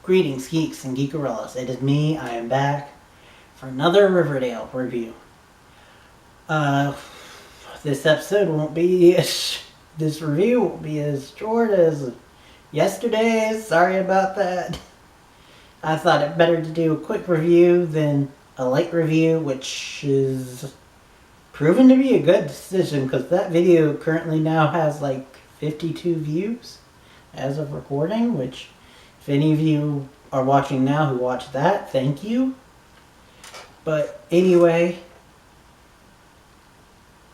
Greetings, geeks and geekerillas. It is me. I am back for another Riverdale review. This episode won't be this review won't be as short as yesterday's. Sorry about that. I thought it better to do a quick review than a late review, which is proven to be a good decision because that video currently now has like 52 views as of recording, which if any of you are watching now who watched that, thank you. But anyway,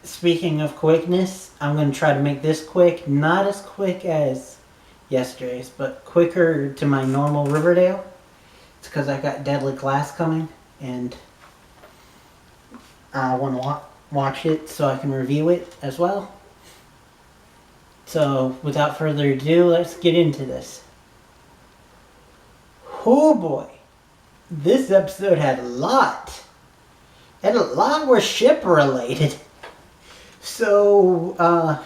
speaking of quickness, I'm going to try to make this quick. Not as quick as yesterday's, but quicker to my normal Riverdale. It's because I got Deadly Class coming, and I want to watch it so I can review it as well. So, without further ado, let's get into this. Oh boy, this episode had a lot. And a lot were ship related. So,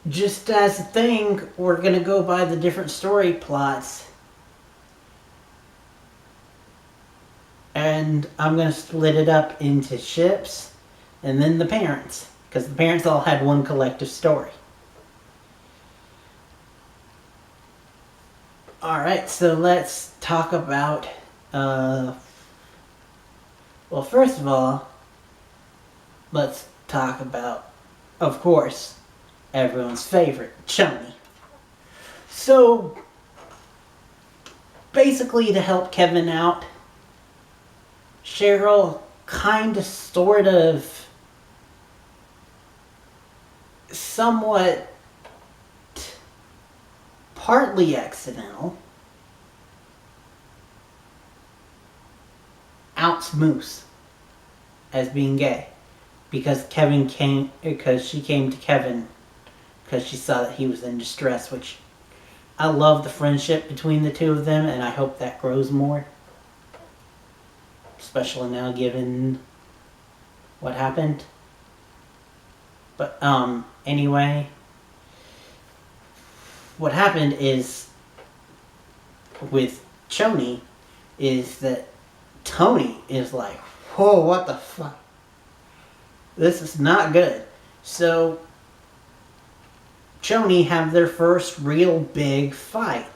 just as a thing, we're gonna go by the different story plots. And I'm gonna split it up into ships and then the parents. Because the parents all had one collective story. Alright, so let's talk about, well, first of all, let's talk about, of course, everyone's favorite, Toni. So, basically to help Kevin out, Cheryl kinda, sort of, somewhat partly accidental outs Moose as being gay because she came to Kevin because she saw that he was in distress, which I love the friendship between the two of them, and I hope that grows more, especially now given what happened. But anyway, what happened is with Toni is that Toni is like, whoa, what the fuck? This is not good. So Toni have their first real big fight.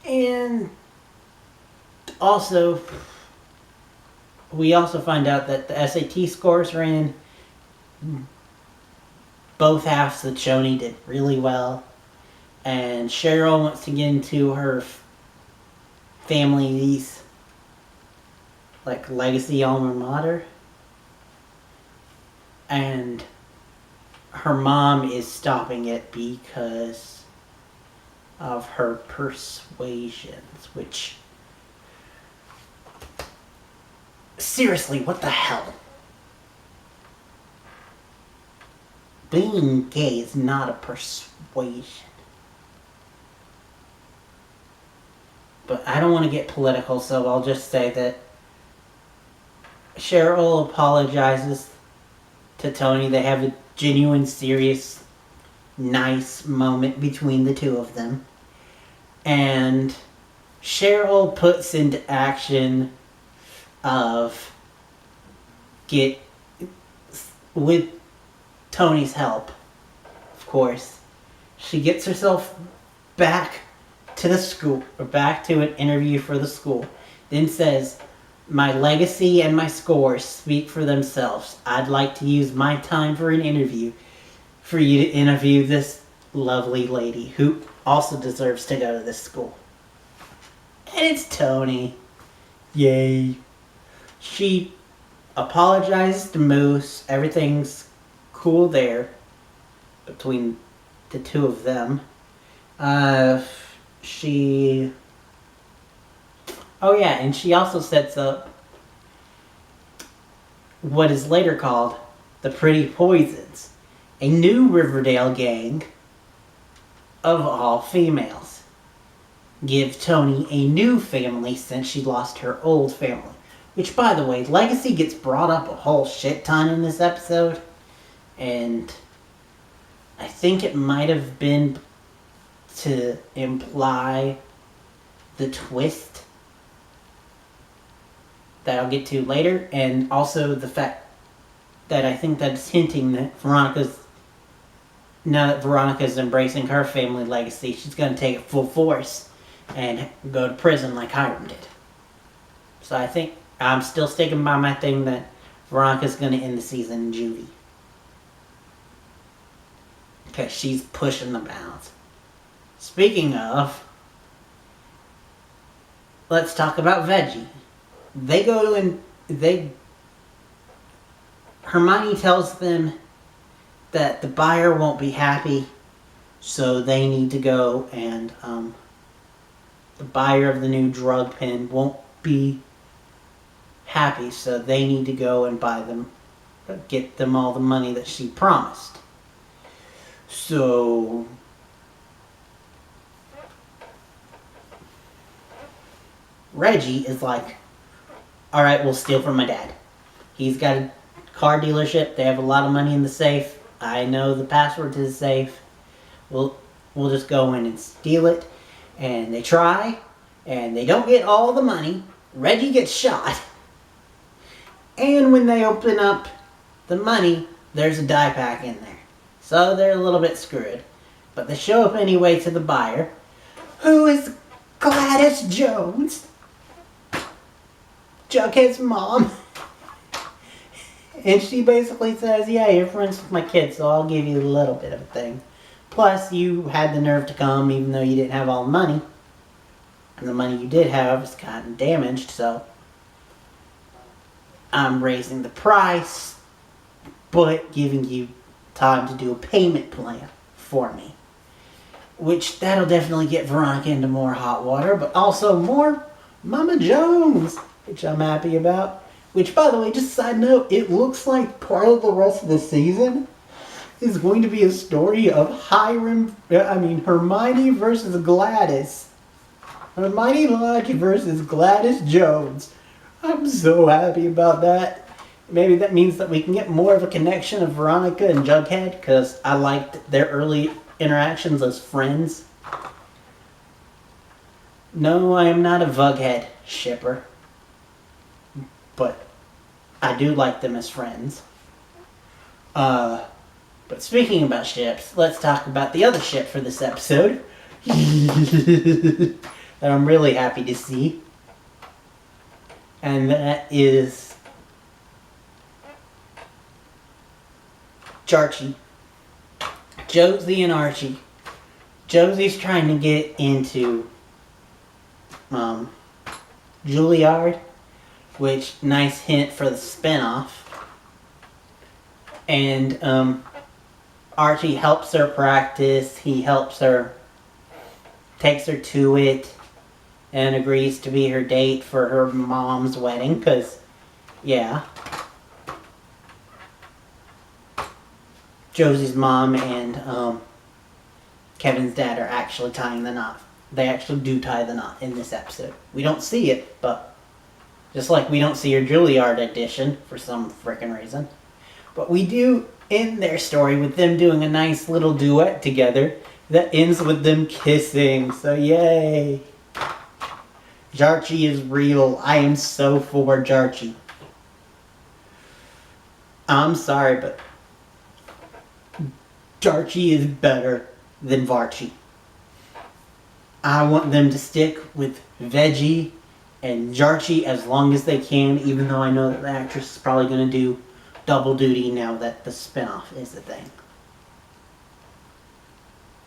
And also, we also find out that the SAT scores are in. Both halves of Toni did really well. And Cheryl wants to get into her family's like legacy alma mater. And her mom is stopping it because of her persuasions, which, seriously, what the hell? Being gay is not a persuasion. But I don't want to get political, so I'll just say that Cheryl apologizes to Toni. They have a genuine, serious, nice moment between the two of them. And Cheryl puts into action with Toni's help, of course, she gets herself back to the school, or back to an interview for the school, then says, my legacy and my scores speak for themselves. I'd like to use my time for an interview for you to interview this lovely lady who also deserves to go to this school. And it's Toni. Yay. She apologizes to Moose. Everything's cool there between the two of them. And she also sets up what is later called the Pretty Poisons, a new Riverdale gang of all females. Give Toni a new family since she lost her old family. Which, by the way, legacy gets brought up a whole shit ton in this episode. And I think it might have been to imply the twist that I'll get to later, and also the fact that I think that's hinting that now that Veronica's embracing her family legacy, she's going to take it full force and go to prison like Hiram did. So I think I'm still sticking by my thing that Veronica's going to end the season in juvie. Because she's pushing the bounds. Speaking of, let's talk about Veggie. Hermione tells them that the buyer won't be happy, so they need to go, and the buyer of the new drug pen won't be happy, so they need to go and get them all the money that she promised. So Reggie is like, alright, we'll steal from my dad. He's got a car dealership, they have a lot of money in the safe. I know the password to the safe. We'll just go in and steal it. And they try, and they don't get all the money. Reggie gets shot. And when they open up the money, there's a dye pack in there. So they're a little bit screwed. But they show up anyway to the buyer, who is Gladys Jones, Jughead's mom. And she basically says, yeah, you're friends with my kids, so I'll give you a little bit of a thing. Plus, you had the nerve to come even though you didn't have all the money. And the money you did have has gotten damaged, so I'm raising the price, but giving you time to do a payment plan for me. Which, that'll definitely get Veronica into more hot water, but also more Mama Jones, which I'm happy about. Which, by the way, just a side note, it looks like part of the rest of the season is going to be a story of Hermione versus Gladys. Hermione Lodge versus Gladys Jones. I'm so happy about that. Maybe that means that we can get more of a connection of Veronica and Jughead, because I liked their early interactions as friends. No, I am not a Vughead shipper. But I do like them as friends. But speaking about ships, let's talk about the other ship for this episode. That I'm really happy to see. And that is Jarchie. Josie and Archie. Josie's trying to get into Juilliard, which, nice hint for the spinoff. And Archie helps her practice. He helps her, takes her to it, and agrees to be her date for her mom's wedding, because, yeah, Josie's mom and Kevin's dad are actually tying the knot. They actually do tie the knot in this episode. We don't see it, but just like we don't see her Juilliard edition for some frickin' reason. But we do end their story with them doing a nice little duet together that ends with them kissing. So yay! Jarchie is real. I am so for Jarchie. I'm sorry, but Jarchie is better than Varchie. I want them to stick with Veggie and Jarchie as long as they can, even though I know that the actress is probably going to do double duty now that the spinoff is a thing.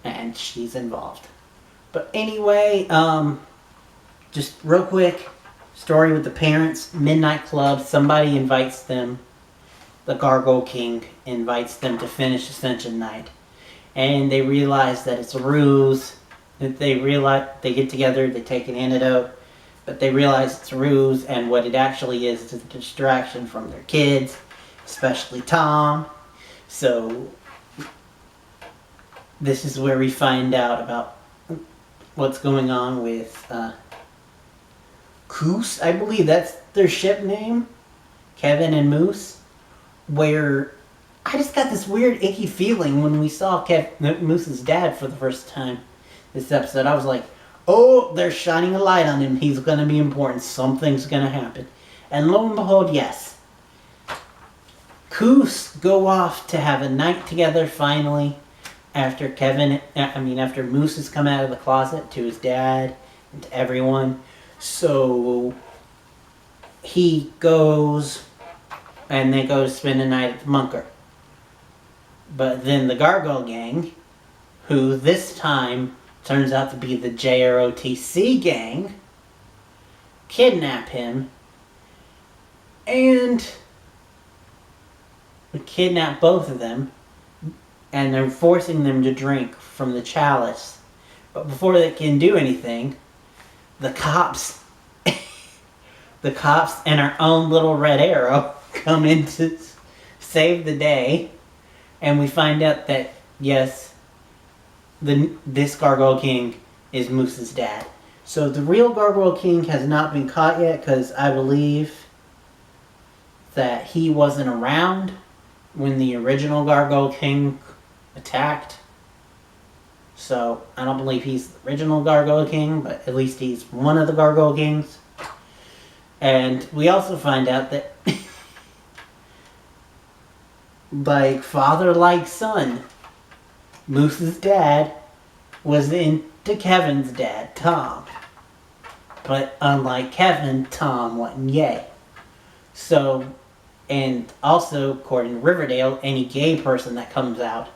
And she's involved. But anyway, just real quick, story with the parents, Midnight Club, somebody invites them, the Gargoyle King invites them to finish Ascension Night. And they realize that it's a ruse, that they get together, they take an antidote, but they realize it's a ruse, and what it actually is a distraction from their kids, especially Tom. So this is where we find out about what's going on with Coos, I believe that's their ship name, Kevin and Moose, where I just got this weird icky feeling when we saw Moose's dad for the first time, this episode. I was like, oh, they're shining a light on him. He's going to be important. Something's going to happen. And lo and behold, yes. Coos go off to have a night together finally after after Moose has come out of the closet to his dad and to everyone. So he goes and they go spend a night at the Munker. But then the Gargoyle Gang, who this time turns out to be the JROTC gang, kidnap him, and kidnap both of them, and they're forcing them to drink from the chalice. But before they can do anything, the cops and our own little Red Arrow come in to save the day, and we find out that, yes, this Gargoyle King is Moose's dad. So the real Gargoyle King has not been caught yet, because I believe that he wasn't around when the original Gargoyle King attacked. So I don't believe he's the original Gargoyle King, but at least he's one of the Gargoyle Kings. And we also find out that like father like son, Moose's dad was into Kevin's dad, Tom. But unlike Kevin, Tom wasn't gay. So, and also, according to Riverdale, any gay person that comes out,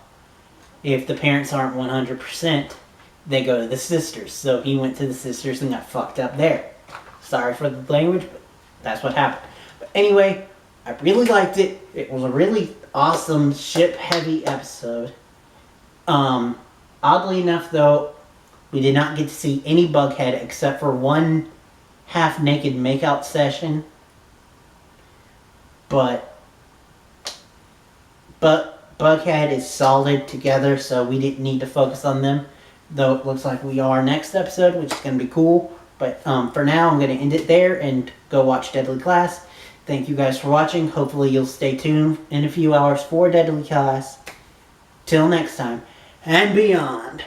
if the parents aren't 100%, they go to the sisters. So he went to the sisters and got fucked up there. Sorry for the language, but that's what happened. But anyway, I really liked it. It was a really awesome ship-heavy episode. Oddly enough, though, we did not get to see any Bughead except for one half-naked makeout session. But Bughead is solid together, so we didn't need to focus on them. Though it looks like we are next episode, which is going to be cool. But for now, I'm going to end it there and go watch Deadly Class. Thank you guys for watching. Hopefully you'll stay tuned in a few hours for Deadly Class. Till next time, and beyond.